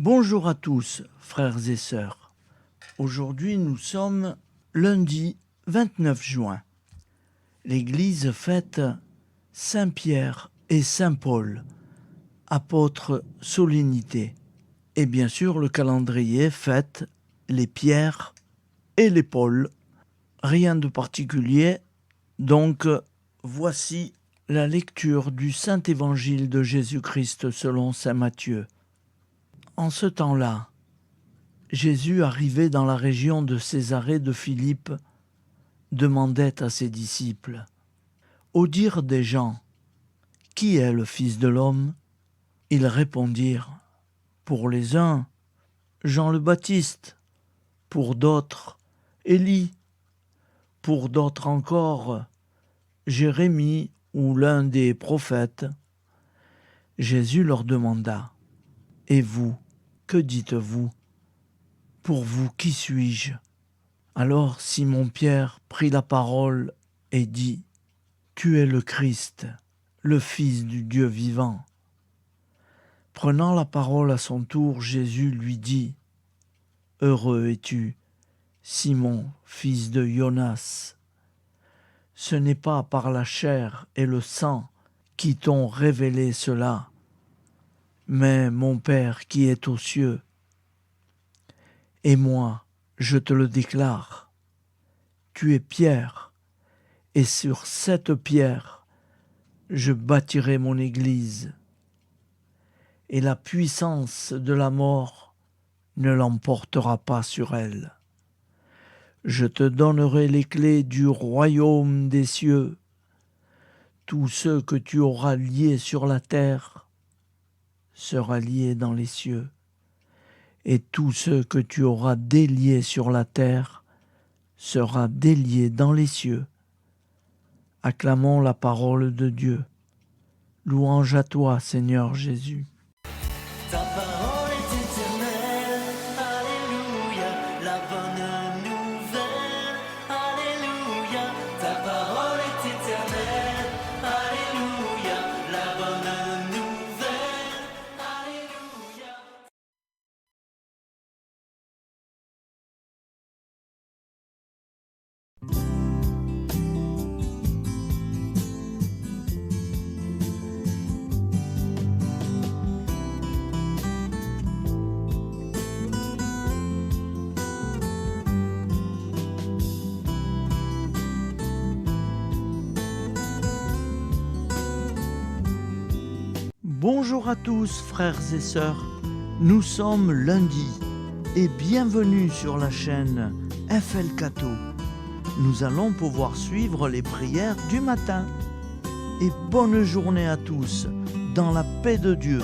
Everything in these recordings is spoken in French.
Bonjour à tous, frères et sœurs. Aujourd'hui, nous sommes lundi 29 juin. L'Église fête Saint Pierre et Saint Paul, apôtres solennité. Et bien sûr, le calendrier fête les Pierres et les Pauls. Rien de particulier, donc voici la lecture du Saint Évangile de Jésus-Christ selon saint Matthieu. En ce temps-là, Jésus, arrivé dans la région de Césarée de Philippe, demandait à ses disciples : « Au dire des gens, qui est le Fils de l'homme ? Ils répondirent : pour les uns, Jean le Baptiste, pour d'autres, Élie, pour d'autres encore, Jérémie ou l'un des prophètes. Jésus leur demanda : et vous, que dites-vous ? Pour vous, qui suis-je ? Alors Simon-Pierre prit la parole et dit : tu es le Christ, le Fils du Dieu vivant. Prenant la parole à son tour, Jésus lui dit : heureux es-tu, Simon, fils de Jonas. Ce n'est pas par la chair et le sang qui t'ont révélé cela, mais mon Père qui est aux cieux. Et moi, je te le déclare, tu es Pierre, et sur cette pierre, je bâtirai mon Église, et la puissance de la mort ne l'emportera pas sur elle. Je te donnerai les clés du royaume des cieux. Tout ce que tu auras lié sur la terre sera lié dans les cieux, et tout ce que tu auras délié sur la terre sera délié dans les cieux. Acclamons la parole de Dieu. Louange à toi, Seigneur Jésus. Ta parole est éternelle, alléluia, la bonne nouvelle, alléluia. Ta parole est éternelle, alléluia, la bonne nouvelle, alléluia. Bonjour à tous, frères et sœurs. Nous sommes lundi et bienvenue sur la chaîne FL Cato. Nous allons pouvoir suivre les prières du matin. Et bonne journée à tous, dans la paix de Dieu.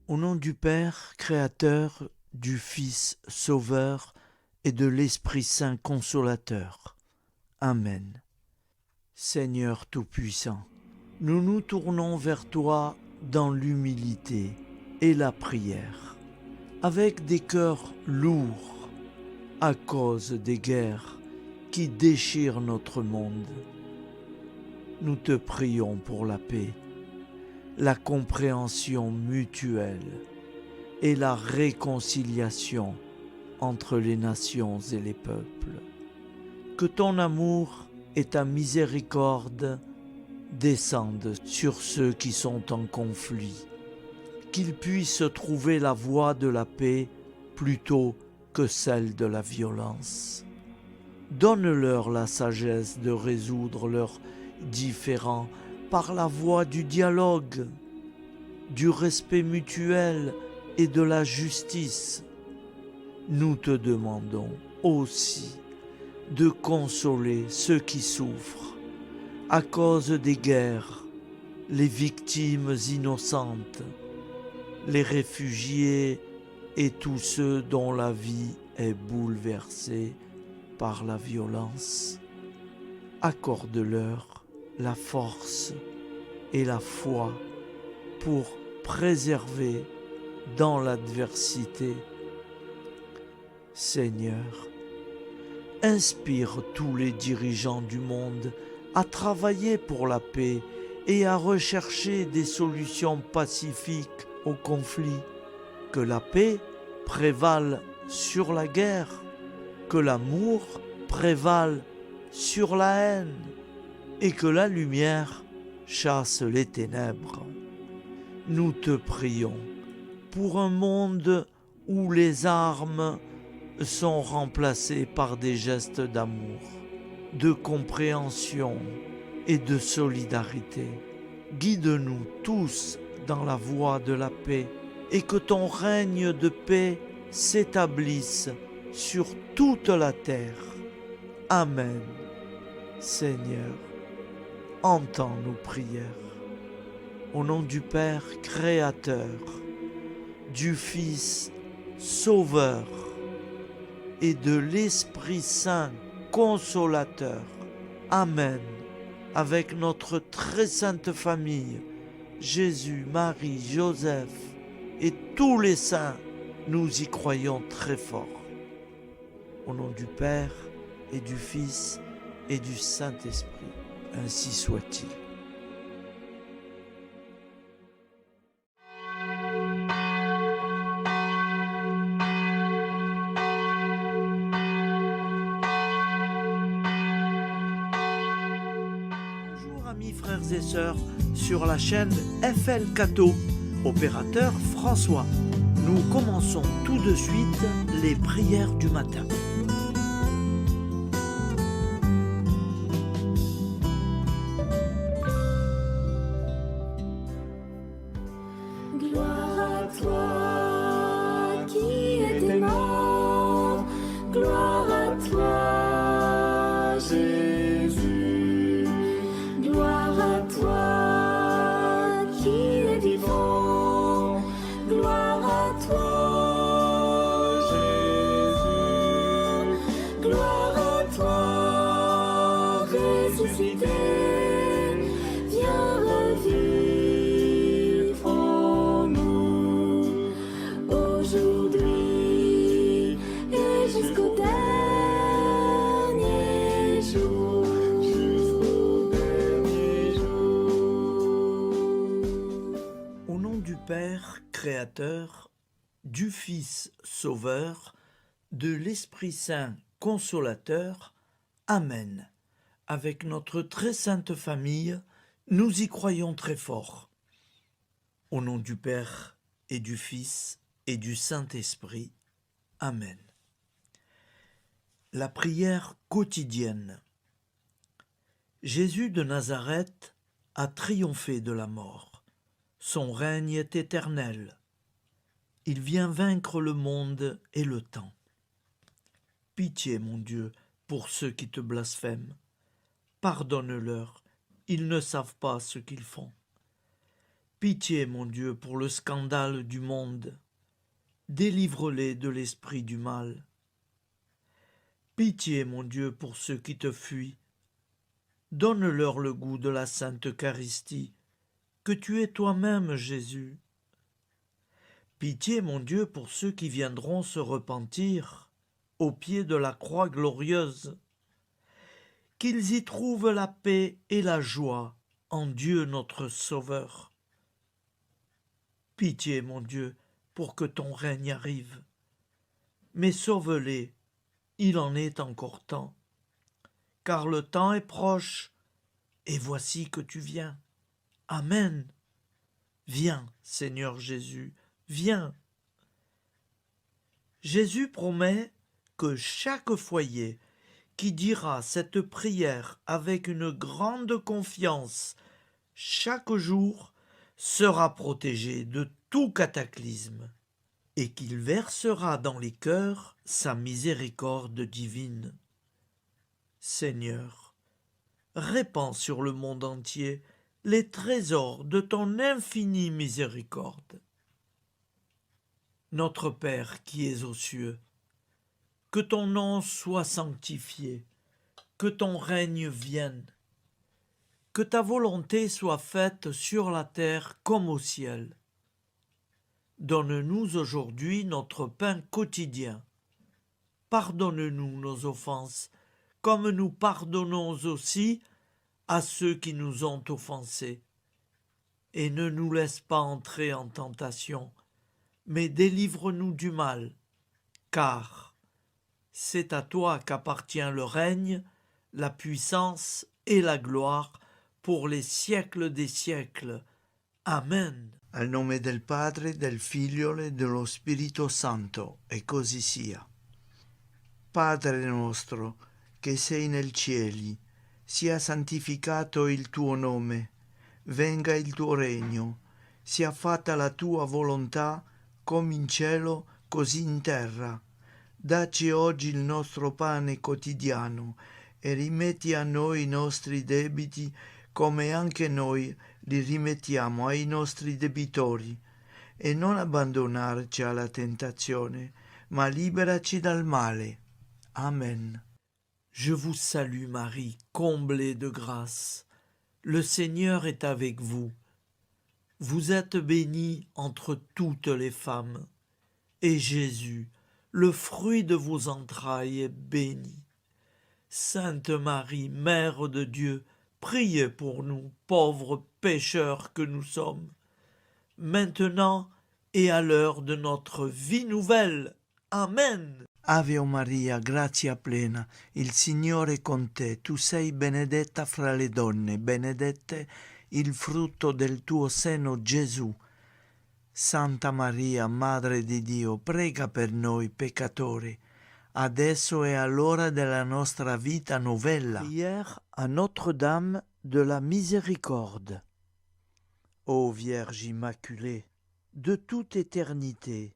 Au nom du Père, Créateur, du Fils, Sauveur, et de l'Esprit Saint Consolateur. Amen. Seigneur Tout-Puissant, nous nous tournons vers toi dans l'humilité et la prière, avec des cœurs lourds à cause des guerres qui déchirent notre monde. Nous te prions pour la paix, la compréhension mutuelle et la réconciliation entre les nations et les peuples. Que ton amour et ta miséricorde descendent sur ceux qui sont en conflit, qu'ils puissent trouver la voie de la paix plutôt que celle de la violence. Donne-leur la sagesse de résoudre leurs différends par la voie du dialogue, du respect mutuel et de la justice. Nous te demandons aussi de consoler ceux qui souffrent à cause des guerres, les victimes innocentes, les réfugiés et tous ceux dont la vie est bouleversée par la violence. accorde-leur la force et la foi pour préserver dans l'adversité. Seigneur, inspire tous les dirigeants du monde à travailler pour la paix et à rechercher des solutions pacifiques aux conflits. Que la paix prévale sur la guerre, que l'amour prévale sur la haine et que la lumière chasse les ténèbres. Nous te prions pour un monde où les armes sont remplacées par des gestes d'amour, de compréhension et de solidarité. Guide-nous tous dans la voie de la paix et que ton règne de paix s'établisse sur toute la terre. Amen. Seigneur, entends nos prières. Au nom du Père Créateur, du Fils Sauveur et de l'Esprit Saint Consolateur. Amen. Avec notre très sainte famille, Jésus, Marie, Joseph et tous les saints, nous y croyons très fort. Au nom du Père et du Fils et du Saint-Esprit, ainsi soit-il. Bonjour amis frères et sœurs sur la chaîne FL Cato, opérateur François. Nous commençons tout de suite les prières du matin. Gloire à toi qui étais mort, gloire à toi Jésus, gloire à toi qui es vivant, gloire à toi Jésus, gloire à toi ressuscité, viens revivre en nous aujourd'hui et jusqu'au dernier jour. Jusqu'au dernier jour. Au nom du Père Créateur, du Fils Sauveur, de l'Esprit Saint Consolateur. Amen. Avec notre très sainte famille, nous y croyons très fort. Au nom du Père et du Fils et du Saint-Esprit. Amen. La prière quotidienne. Jésus de Nazareth a triomphé de la mort. Son règne est éternel. Il vient vaincre le monde et le temps. Pitié, mon Dieu, pour ceux qui te blasphèment. Pardonne-leur, ils ne savent pas ce qu'ils font. Pitié, mon Dieu, pour le scandale du monde. Délivre-les de l'esprit du mal. Pitié, mon Dieu, pour ceux qui te fuient. Donne-leur le goût de la Sainte Eucharistie, que tu es toi-même, Jésus. Pitié, mon Dieu, pour ceux qui viendront se repentir au pied de la croix glorieuse, qu'ils y trouvent la paix et la joie en Dieu notre Sauveur. Pitié, mon Dieu, pour que ton règne arrive. Mais sauve-les, il en est encore temps, car le temps est proche, et voici que tu viens. Amen. Viens, Seigneur Jésus, viens. Jésus promet que chaque foyer qui dira cette prière avec une grande confiance chaque jour sera protégé de tout cataclysme et qu'il versera dans les cœurs sa miséricorde divine. Seigneur, répands sur le monde entier les trésors de ton infinie miséricorde. Notre Père qui es aux cieux, que ton nom soit sanctifié, que ton règne vienne, que ta volonté soit faite sur la terre comme au ciel. Donne-nous aujourd'hui notre pain quotidien. Pardonne-nous nos offenses, comme nous pardonnons aussi à ceux qui nous ont offensés. Et ne nous laisse pas entrer en tentation, mais délivre-nous du mal, car c'est à toi qu'appartient le règne, la puissance et la gloire pour les siècles des siècles. Amen. Al nome del Padre, del Figlio e dello Spirito Santo, e così sia. Padre nostro, che sei nel cieli, sia santificato il tuo nome, venga il tuo regno, sia fatta la tua volontà, come in cielo, così in terra. Dacci oggi il nostro pane quotidiano e rimetti a noi i nostri debiti, come anche noi li rimettiamo ai nostri debitori, e non abbandonarci alla tentazione, ma liberaci dal male. Amen. Je vous salue Marie, comblée de grâce. Le Seigneur est avec vous. Vous êtes bénie entre toutes les femmes, et Jésus, le fruit de vos entrailles, est béni. Sainte Marie, Mère de Dieu, priez pour nous, pauvres pécheurs que nous sommes, maintenant et à l'heure de notre vie nouvelle. Amen. Ave Maria, grazia plena, il Signore è con te, tu sei benedetta fra le donne, benedetto il frutto del tuo seno, Gesù. Santa Maria, Madre di Dio, prega per noi peccatori, adesso e all'ora della nostra vita novella. Prière à Notre-Dame de la Miséricorde. Ô Vierge Immaculée, de toute éternité,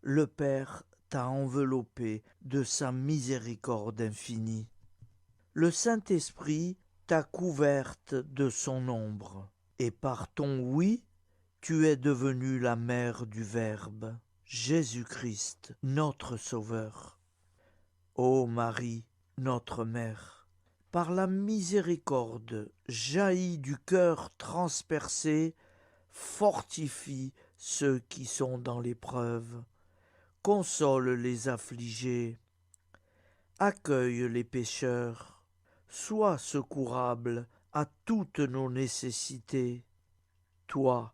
le Père t'a enveloppé de sa miséricorde infinie. Le Saint-Esprit t'a couverte de son ombre, et par ton oui, tu es devenue la mère du Verbe, Jésus-Christ, notre Sauveur. Ô Marie, notre Mère, par la miséricorde jaillie du cœur transpercé, fortifie ceux qui sont dans l'épreuve, console les affligés, accueille les pécheurs, sois secourable à toutes nos nécessités. Toi,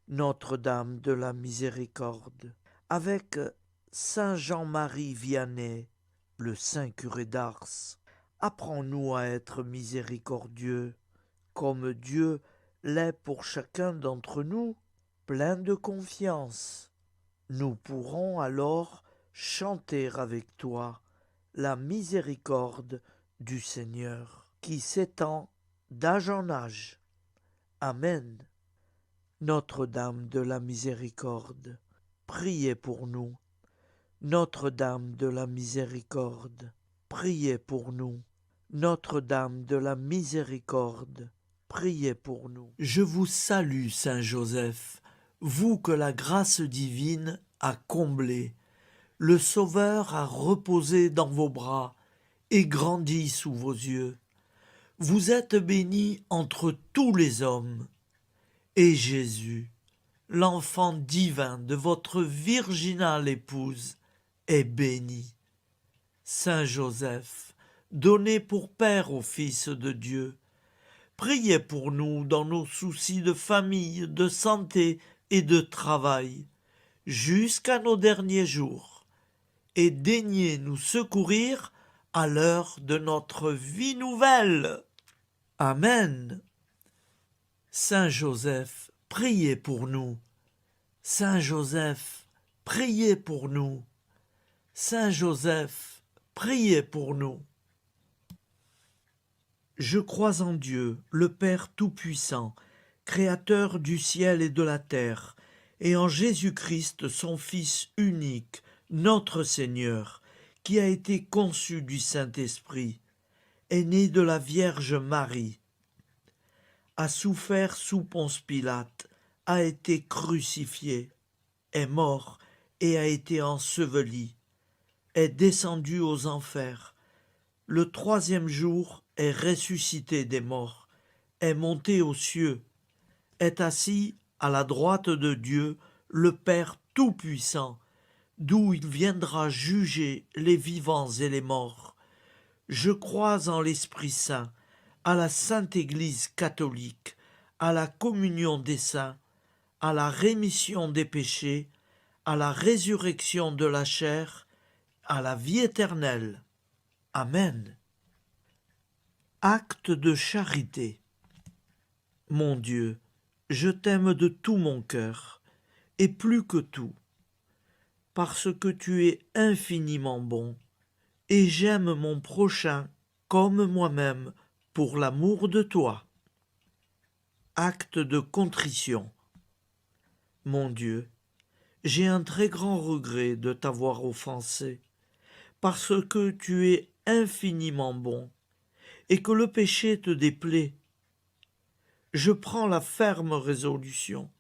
Notre-Dame de la Miséricorde, avec Saint Jean-Marie Vianney, le Saint curé d'Ars, apprends-nous à être miséricordieux, comme Dieu l'est pour chacun d'entre nous, plein de confiance. Nous pourrons alors chanter avec toi la miséricorde du Seigneur, qui s'étend d'âge en âge. Amen. Notre-Dame de la Miséricorde, priez pour nous. Notre-Dame de la Miséricorde, priez pour nous. Notre-Dame de la Miséricorde, priez pour nous. Je vous salue, Saint Joseph, vous que la grâce divine a comblé. Le Sauveur a reposé dans vos bras et grandi sous vos yeux. Vous êtes béni entre tous les hommes. Et Jésus, l'enfant divin de votre virginale épouse, est béni. Saint Joseph, donné pour Père au Fils de Dieu, priez pour nous dans nos soucis de famille, de santé et de travail, jusqu'à nos derniers jours, et daignez nous secourir à l'heure de notre vie nouvelle. Amen. Saint Joseph, priez pour nous. Saint Joseph, priez pour nous. Saint Joseph, priez pour nous. Je crois en Dieu, le Père Tout-Puissant, Créateur du ciel et de la terre, et en Jésus-Christ, son Fils unique, notre Seigneur, qui a été conçu du Saint-Esprit, est né de la Vierge Marie, a souffert sous Ponce Pilate, a été crucifié, est mort et a été enseveli, est descendu aux enfers, le troisième jour est ressuscité des morts, est monté aux cieux, est assis à la droite de Dieu, le Père Tout-Puissant, d'où il viendra juger les vivants et les morts. Je crois en l'Esprit Saint, à la Sainte Église catholique, à la communion des saints, à la rémission des péchés, à la résurrection de la chair, à la vie éternelle. Amen. Acte de charité. Mon Dieu, je t'aime de tout mon cœur, et plus que tout, parce que tu es infiniment bon, et j'aime mon prochain comme moi-même pour l'amour de toi. Acte de contrition. Mon Dieu, j'ai un très grand regret de t'avoir offensé, parce que tu es infiniment bon, et que le péché te déplaît. Je prends la ferme résolution,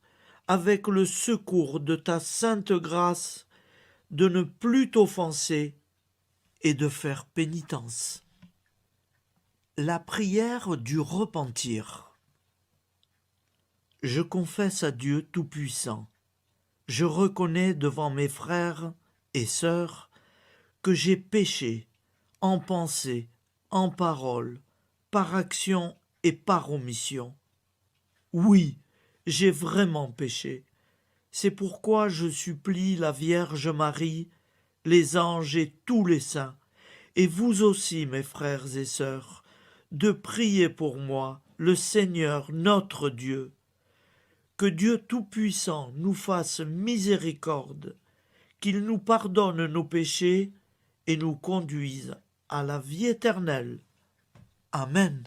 avec le secours de ta sainte grâce, de ne plus t'offenser et de faire pénitence. La prière du repentir. Je confesse à Dieu Tout-Puissant. Je reconnais devant mes frères et sœurs que j'ai péché en pensée, en parole, par action et par omission. Oui, j'ai vraiment péché. C'est pourquoi je supplie la Vierge Marie, les anges et tous les saints, et vous aussi, mes frères et sœurs, de prier pour moi, le Seigneur notre Dieu. Que Dieu Tout-Puissant nous fasse miséricorde, qu'il nous pardonne nos péchés et nous conduise à la vie éternelle. Amen.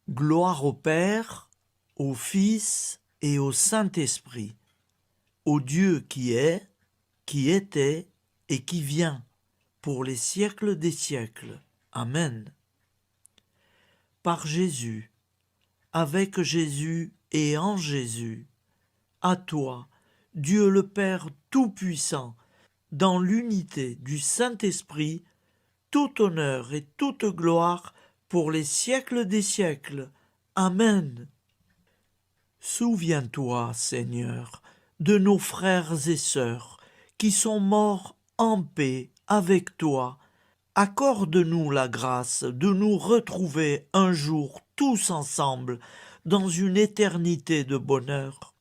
Gloire au Père, au Fils et au Saint-Esprit, au Dieu qui est, qui était et qui vient, pour les siècles des siècles. Amen. Par Jésus, avec Jésus et en Jésus, à toi, Dieu le Père Tout-Puissant, dans l'unité du Saint-Esprit, tout honneur et toute gloire pour les siècles des siècles. Amen. Souviens-toi, Seigneur, de nos frères et sœurs qui sont morts en paix avec toi. Accorde-nous la grâce de nous retrouver un jour tous ensemble dans une éternité de bonheur.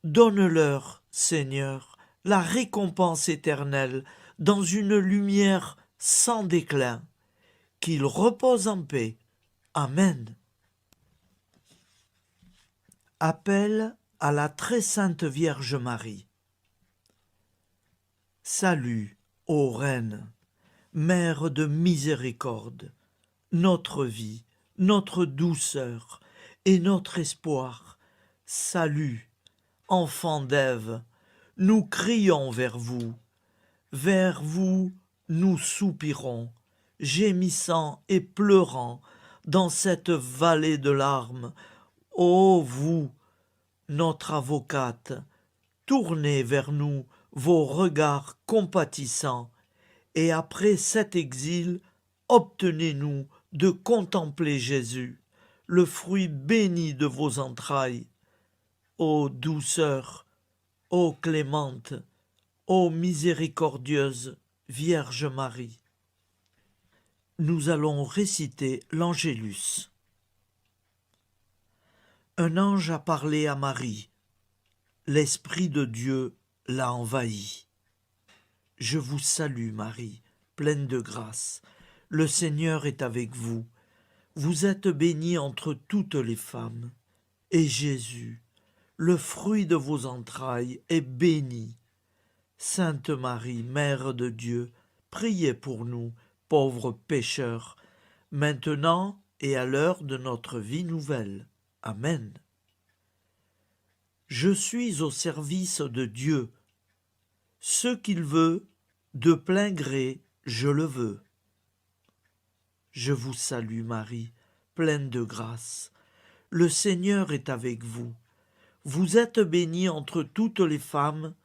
Donne-leur, Seigneur, la récompense éternelle dans une lumière sans déclin. Qu'ils reposent en paix. Amen. Appel à la très sainte Vierge Marie. Salut, ô Reine, Mère de miséricorde, notre vie, notre douceur et notre espoir. Salut, enfant d'Ève, nous crions vers vous. Vers vous, nous soupirons, gémissant et pleurant dans cette vallée de larmes. Ô vous, notre avocate, tournez vers nous vos regards compatissants, et après cet exil, obtenez-nous de contempler Jésus, le fruit béni de vos entrailles. Ô douceur, ô clémente, ô miséricordieuse Vierge Marie. Nous allons réciter l'Angélus. Un ange a parlé à Marie. L'Esprit de Dieu l'a envahie. Je vous salue, Marie, pleine de grâce. Le Seigneur est avec vous. Vous êtes bénie entre toutes les femmes. Et Jésus, le fruit de vos entrailles, est béni. Sainte Marie, Mère de Dieu, priez pour nous, pauvres pécheurs, maintenant et à l'heure de notre vie nouvelle. Amen. Je suis au service de Dieu. Ce qu'il veut, de plein gré, je le veux. Je vous salue Marie, pleine de grâce. Le Seigneur est avec vous. Vous êtes bénie entre toutes les femmes,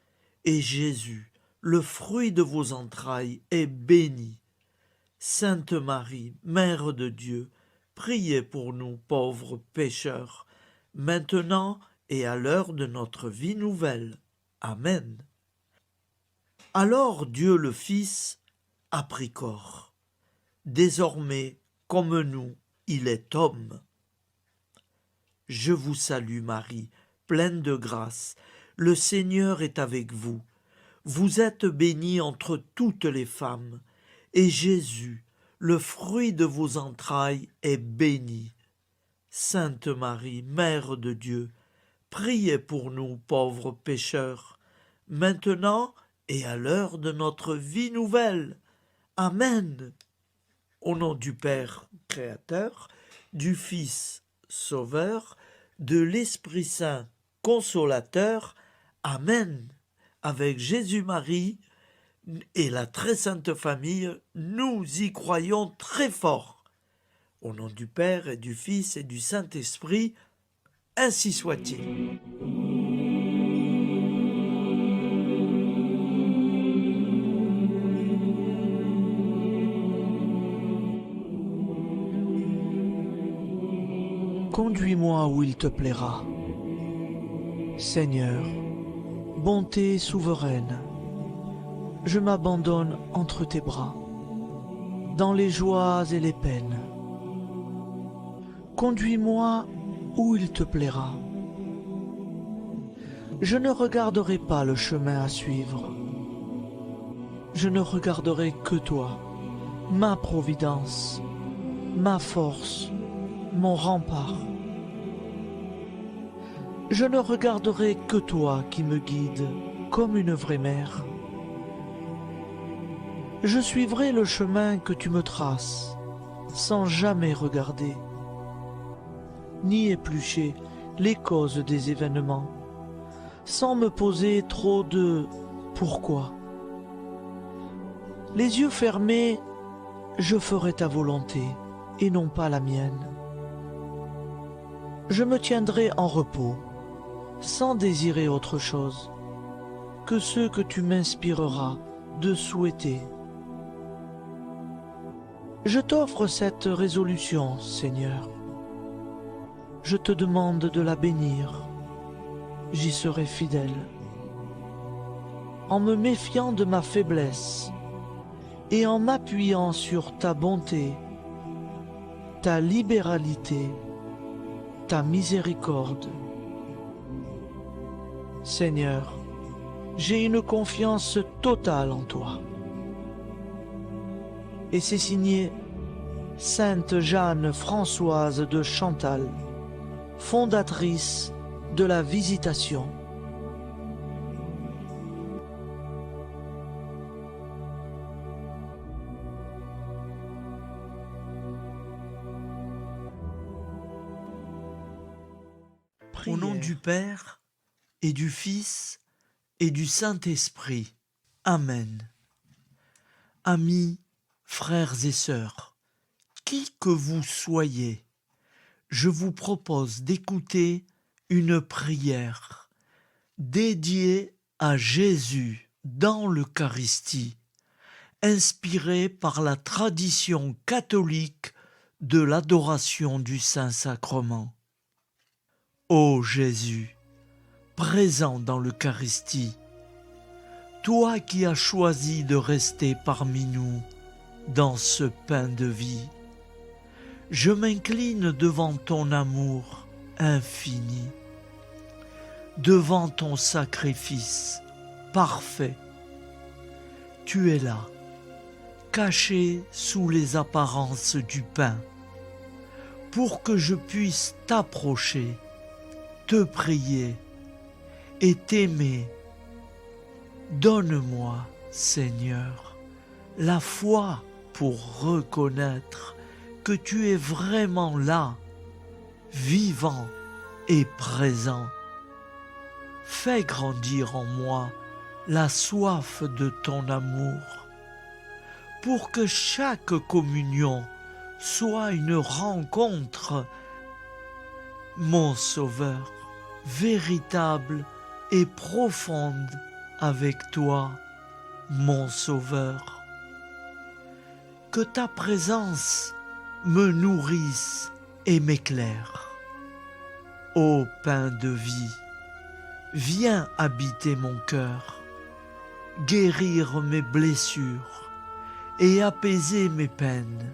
et Jésus, le fruit de vos entrailles, est béni. Sainte Marie, Mère de Dieu, priez pour nous pauvres pécheurs, maintenant et à l'heure de notre vie nouvelle. Amen. Alors Dieu le Fils a pris corps. Désormais, comme nous, il est homme. Je vous salue Marie, pleine de grâce. Le Seigneur est avec vous. Vous êtes bénie entre toutes les femmes, et Jésus, le fruit de vos entrailles, est béni. Sainte Marie, Mère de Dieu, priez pour nous pauvres pécheurs, maintenant et à l'heure de notre vie nouvelle. Amen. Au nom du Père Créateur, du Fils Sauveur, de l'Esprit Saint Consolateur. Amen. Avec Jésus-Marie et la très sainte famille, nous y croyons très fort. Au nom du Père et du Fils et du Saint-Esprit, ainsi soit-il. Conduis-moi où il te plaira. Seigneur, bonté souveraine, je m'abandonne entre tes bras, dans les joies et les peines. Conduis-moi où il te plaira. Je ne regarderai pas le chemin à suivre. Je ne regarderai que toi, ma providence, ma force, mon rempart. Je ne regarderai que toi qui me guides comme une vraie mère. Je suivrai le chemin que tu me traces, sans jamais regarder, ni éplucher les causes des événements, sans me poser trop de « pourquoi ». Les yeux fermés, je ferai ta volonté et non pas la mienne. Je me tiendrai en repos, sans désirer autre chose que ce que tu m'inspireras de souhaiter. Je t'offre cette résolution, Seigneur. Je te demande de la bénir. J'y serai fidèle. En me méfiant de ma faiblesse et en m'appuyant sur ta bonté, ta libéralité, ta miséricorde. Seigneur, j'ai une confiance totale en toi. Et c'est signé Sainte Jeanne Françoise de Chantal, fondatrice de la Visitation. Au nom du Père et du Fils et du Saint-Esprit. Amen. Amis, frères et sœurs, qui que vous soyez, je vous propose d'écouter une prière dédiée à Jésus dans l'Eucharistie, inspirée par la tradition catholique de l'adoration du Saint-Sacrement. Ô Jésus, présent dans l'Eucharistie, toi qui as choisi de rester parmi nous dans ce pain de vie, je m'incline devant ton amour infini, devant ton sacrifice parfait. Tu es là, caché sous les apparences du pain, pour que je puisse t'approcher, te prier et t'aimer. Donne-moi, Seigneur, la foi pour reconnaître que tu es vraiment là, vivant et présent. Fais grandir en moi la soif de ton amour, pour que chaque communion soit une rencontre, mon Sauveur, véritable et profonde avec toi, mon Sauveur. que ta présence me nourrisse et m'éclaire. Ô pain de vie, viens habiter mon cœur, guérir mes blessures et apaiser mes peines.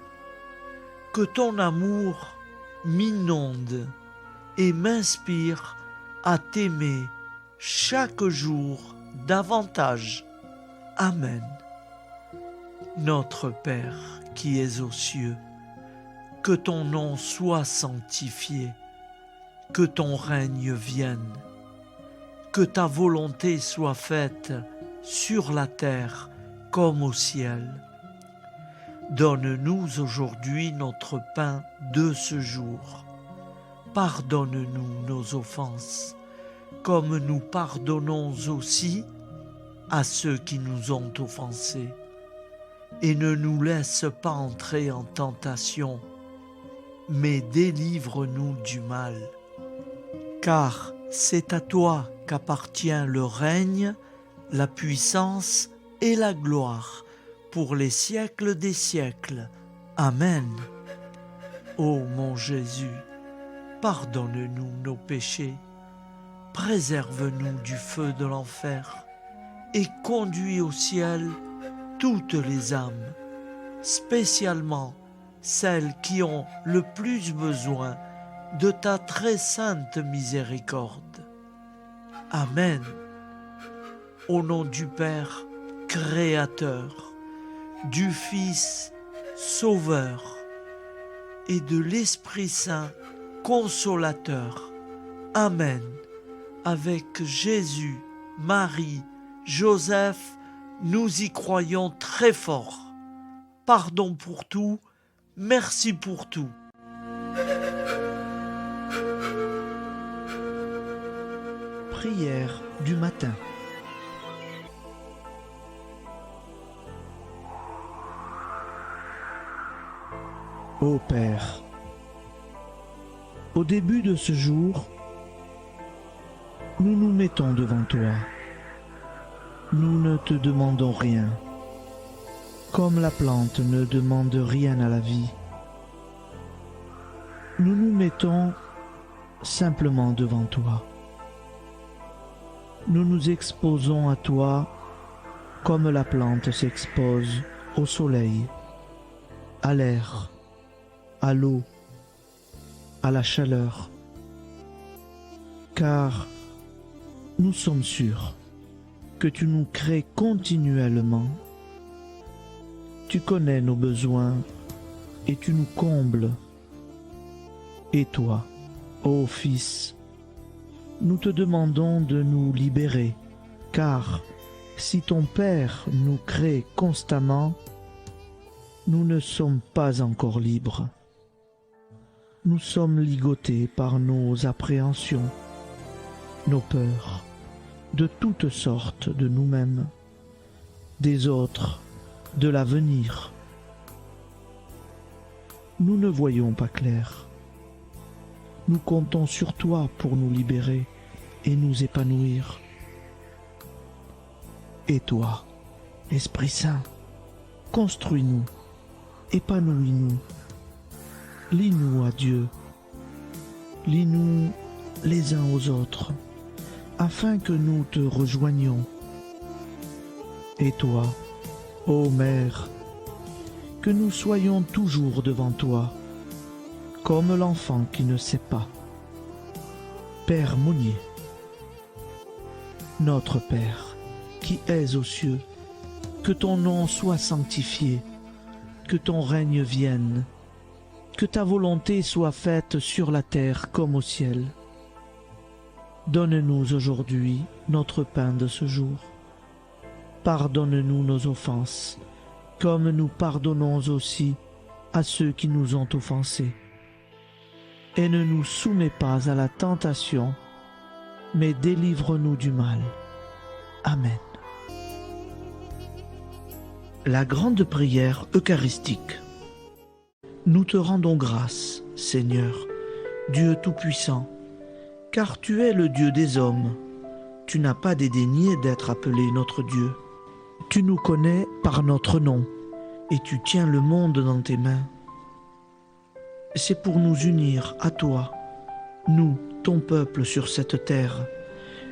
Que ton amour m'inonde et m'inspire à t'aimer chaque jour davantage. Amen. Notre Père qui es aux cieux, que ton nom soit sanctifié, que ton règne vienne, que ta volonté soit faite sur la terre comme au ciel. Donne-nous aujourd'hui notre pain de ce jour. Pardonne-nous nos offenses, comme nous pardonnons aussi à ceux qui nous ont offensés. Et ne nous laisse pas entrer en tentation, mais délivre-nous du mal. Car c'est à toi qu'appartient le règne, la puissance et la gloire pour les siècles des siècles. Amen. Ô mon Jésus, pardonne-nous nos péchés, préserve-nous du feu de l'enfer et conduis au ciel toutes les âmes, spécialement celles qui ont le plus besoin de ta très sainte miséricorde. Amen. Au nom du Père Créateur, du Fils Sauveur et de l'Esprit Saint Consolateur. Amen. Avec Jésus, Marie, Joseph, nous y croyons très fort. Pardon pour tout, merci pour tout. Prière du matin. Ô Père, au début de ce jour, nous nous mettons devant toi. Nous ne te demandons rien, comme la plante ne demande rien à la vie. Nous nous mettons simplement devant toi. Nous nous exposons à toi comme la plante s'expose au soleil, à l'air, à l'eau, à la chaleur. Car nous sommes sûrs que tu nous crées continuellement. Tu connais nos besoins et tu nous combles. Et toi, ô Fils, nous te demandons de nous libérer, car si ton Père nous crée constamment, nous ne sommes pas encore libres. Nous sommes ligotés par nos appréhensions, nos peurs, de toutes sortes de nous-mêmes, des autres, de l'avenir. Nous ne voyons pas clair. Nous comptons sur toi pour nous libérer et nous épanouir. Et toi, Esprit Saint, construis-nous, épanouis-nous, lie-nous à Dieu, lie-nous les uns aux autres, afin que nous te rejoignions. Et toi, ô Mère, que nous soyons toujours devant toi, comme l'enfant qui ne sait pas. Père Monnier, notre Père, qui es aux cieux, que ton nom soit sanctifié, que ton règne vienne, que ta volonté soit faite sur la terre comme au ciel. Donne-nous aujourd'hui notre pain de ce jour. Pardonne-nous nos offenses, comme nous pardonnons aussi à ceux qui nous ont offensés. Et ne nous soumets pas à la tentation, mais délivre-nous du mal. Amen. La grande prière eucharistique. Nous te rendons grâce, Seigneur, Dieu Tout-Puissant, car tu es le Dieu des hommes. Tu n'as pas dédaigné d'être appelé notre Dieu. Tu nous connais par notre nom et tu tiens le monde dans tes mains. C'est pour nous unir à toi, nous, ton peuple sur cette terre,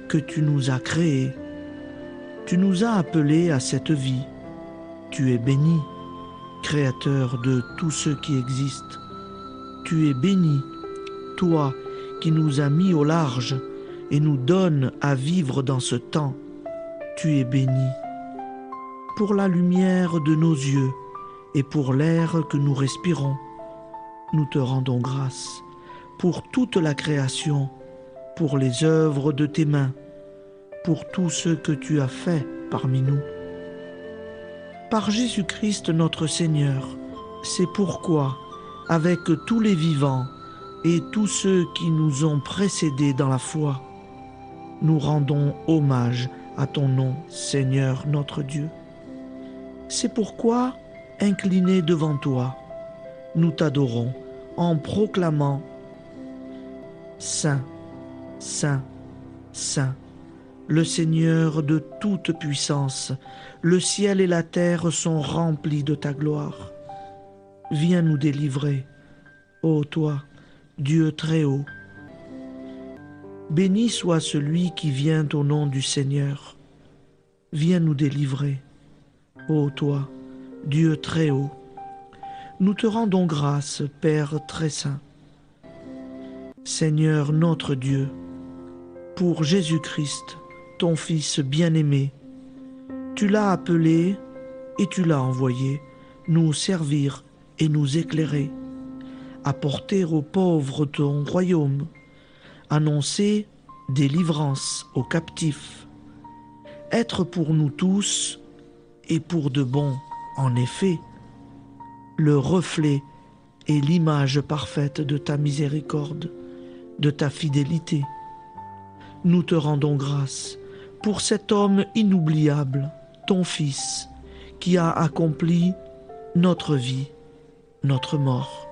que tu nous as créés. Tu nous as appelés à cette vie. Tu es béni, Créateur de tout ce qui existe. Tu es béni, toi qui nous as mis au large et nous donnes à vivre dans ce temps. Tu es béni. Pour la lumière de nos yeux et pour l'air que nous respirons, nous te rendons grâce. Pour toute la création, pour les œuvres de tes mains, pour tout ce que tu as fait parmi nous. Par Jésus-Christ notre Seigneur, c'est pourquoi, avec tous les vivants et tous ceux qui nous ont précédés dans la foi, nous rendons hommage à ton nom, Seigneur notre Dieu. C'est pourquoi, inclinés devant toi, nous t'adorons en proclamant « Saint, Saint, Saint ». Le Seigneur de toute puissance, le ciel et la terre sont remplis de ta gloire. Viens nous délivrer, ô toi, Dieu très haut. Béni soit celui qui vient au nom du Seigneur. Viens nous délivrer, ô toi, Dieu très haut. Nous te rendons grâce, Père très saint. Seigneur notre Dieu, pour Jésus-Christ, ton Fils bien-aimé, tu l'as appelé et tu l'as envoyé nous servir et nous éclairer, apporter aux pauvres ton royaume, annoncer délivrance aux captifs, être pour nous tous et pour de bon, en effet, le reflet et l'image parfaite de ta miséricorde, de ta fidélité. Nous te rendons grâce pour cet homme inoubliable, ton Fils, qui a accompli notre vie, notre mort,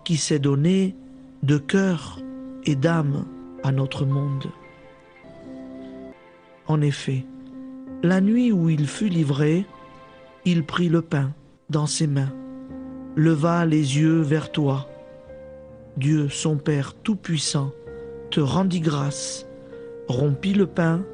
qui s'est donné de cœur et d'âme à notre monde. En effet, la nuit où il fut livré, il prit le pain dans ses mains, leva les yeux vers toi. Dieu, son Père tout-puissant, te rendit grâce, rompit le pain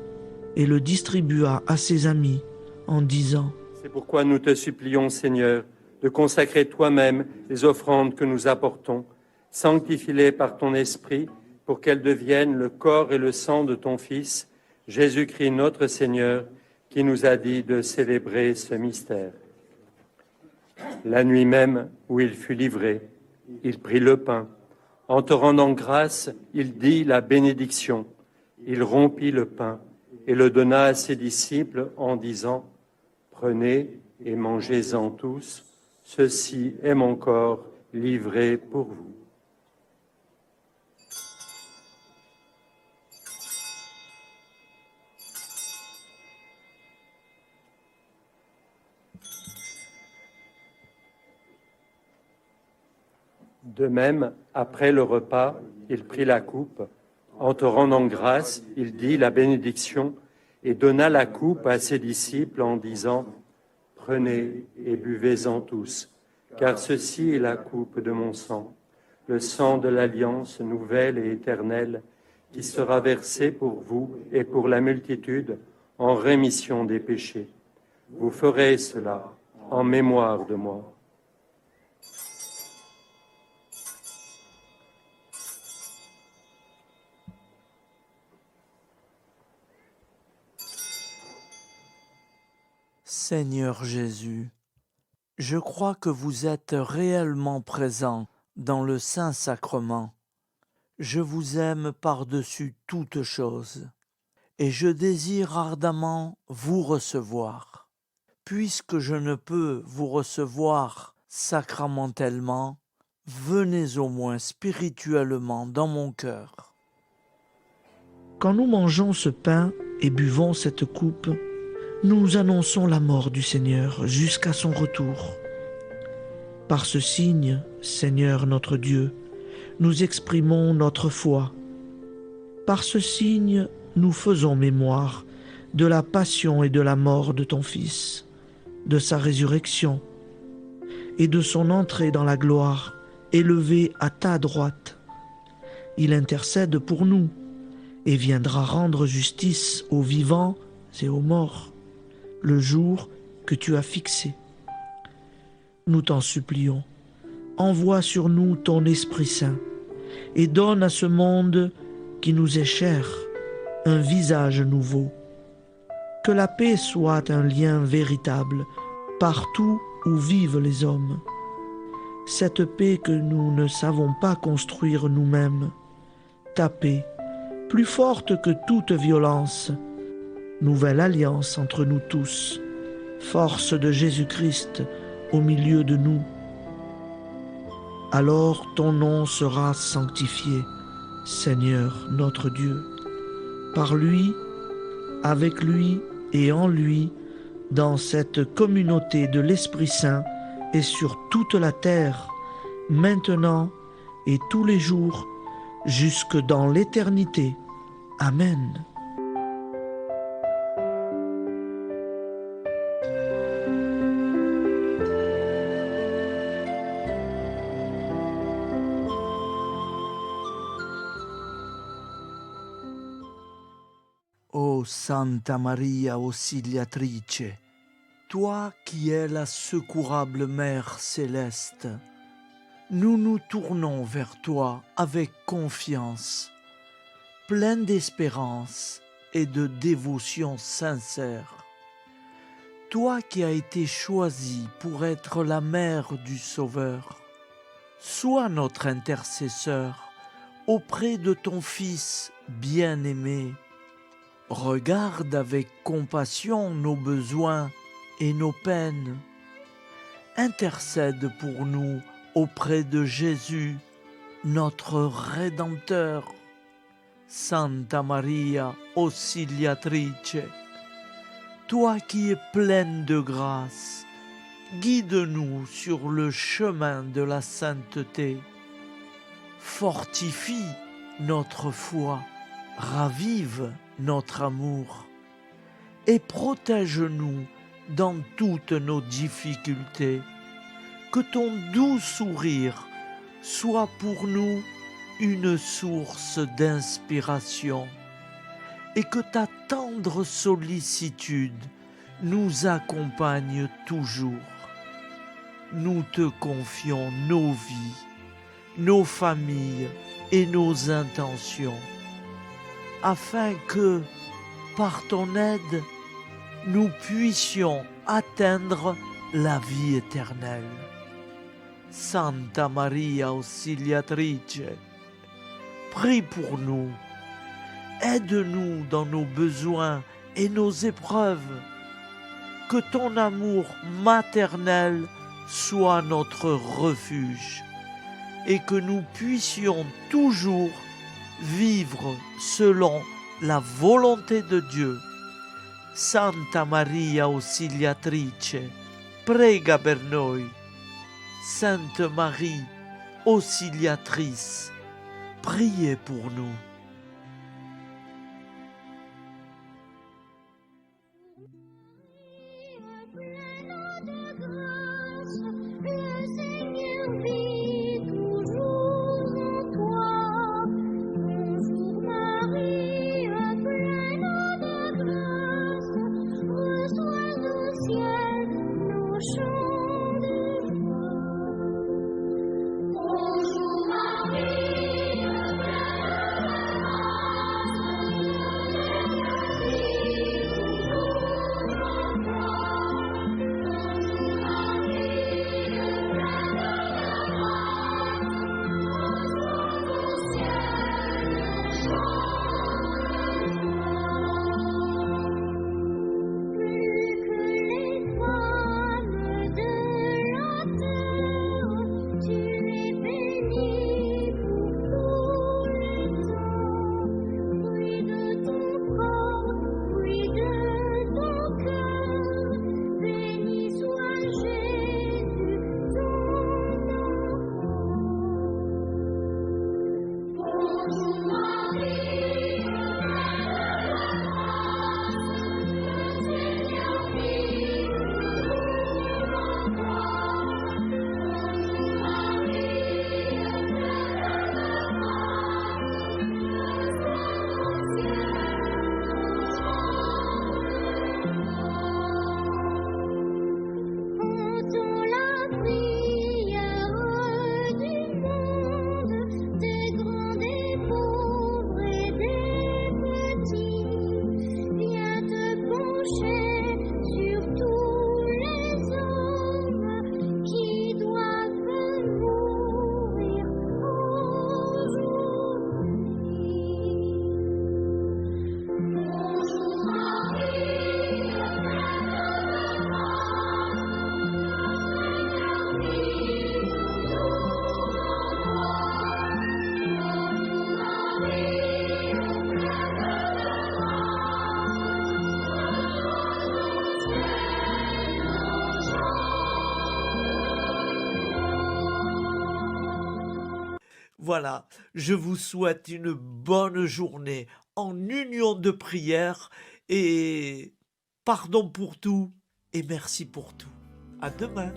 et le distribua à ses amis en disant : C'est pourquoi nous te supplions, Seigneur, de consacrer toi-même les offrandes que nous apportons. Sanctifie-les par ton Esprit pour qu'elles deviennent le corps et le sang de ton Fils, Jésus-Christ notre Seigneur, qui nous a dit de célébrer ce mystère. La nuit même où il fut livré, il prit le pain. En te rendant grâce, il dit la bénédiction. Il rompit le pain et le donna à ses disciples en disant : Prenez et mangez-en tous, ceci est mon corps livré pour vous. De même, après le repas, il prit la coupe. En te rendant grâce, il dit la bénédiction et donna la coupe à ses disciples en disant : Prenez et buvez-en tous, car ceci est la coupe de mon sang, le sang de l'alliance nouvelle et éternelle, qui sera versé pour vous et pour la multitude en rémission des péchés. Vous ferez cela en mémoire de moi. Seigneur Jésus, je crois que vous êtes réellement présent dans le Saint-Sacrement. Je vous aime par-dessus toute chose et je désire ardemment vous recevoir. Puisque je ne peux vous recevoir sacramentellement, venez au moins spirituellement dans mon cœur. Quand nous mangeons ce pain et buvons cette coupe, nous annonçons la mort du Seigneur jusqu'à son retour. Par ce signe, Seigneur notre Dieu, nous exprimons notre foi. Par ce signe, nous faisons mémoire de la passion et de la mort de ton Fils, de sa résurrection et de son entrée dans la gloire, élevé à ta droite. Il intercède pour nous et viendra rendre justice aux vivants et aux morts, le jour que tu as fixé. Nous t'en supplions, envoie sur nous ton Esprit Saint et donne à ce monde qui nous est cher un visage nouveau. Que la paix soit un lien véritable partout où vivent les hommes. Cette paix que nous ne savons pas construire nous-mêmes, ta paix, plus forte que toute violence, nouvelle alliance entre nous tous, force de Jésus-Christ au milieu de nous. Alors ton nom sera sanctifié, Seigneur notre Dieu. Par lui, avec lui et en lui, dans cette communauté de l'Esprit Saint et sur toute la terre, maintenant et tous les jours, jusque dans l'éternité. Amen. Ô Santa Maria Auxiliatrice, toi qui es la secourable Mère céleste, nous nous tournons vers toi avec confiance, plein d'espérance et de dévotion sincère. Toi qui as été choisie pour être la mère du Sauveur, sois notre intercesseur auprès de ton Fils bien-aimé. Regarde avec compassion nos besoins et nos peines. Intercède pour nous auprès de Jésus, notre Rédempteur. Santa Maria Auxiliatrice, toi qui es pleine de grâce, guide-nous sur le chemin de la sainteté. Fortifie notre foi, ravive notre amour et protège-nous dans toutes nos difficultés. Que ton doux sourire soit pour nous une source d'inspiration et que ta tendre sollicitude nous accompagne toujours. Nous te confions nos vies, nos familles et nos intentions, afin que, par ton aide, nous puissions atteindre la vie éternelle. Santa Maria Auxiliatrice, prie pour nous, aide-nous dans nos besoins et nos épreuves, que ton amour maternel soit notre refuge et que nous puissions toujours vivre selon la volonté de Dieu. Santa Maria Auxiliatrice, prega per noi. Sainte Marie, Auxiliatrice, priez pour nous. Voilà, je vous souhaite une bonne journée en union de prière et pardon pour tout et merci pour tout. À demain.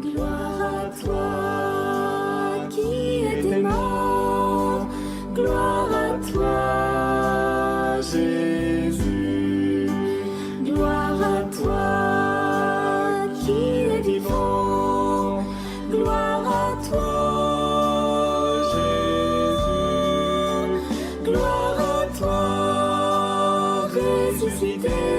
Gloire à toi qui étais mort, gloire à toi Jésus, gloire à toi qui es vivant, gloire à toi Jésus, gloire à toi ressuscité.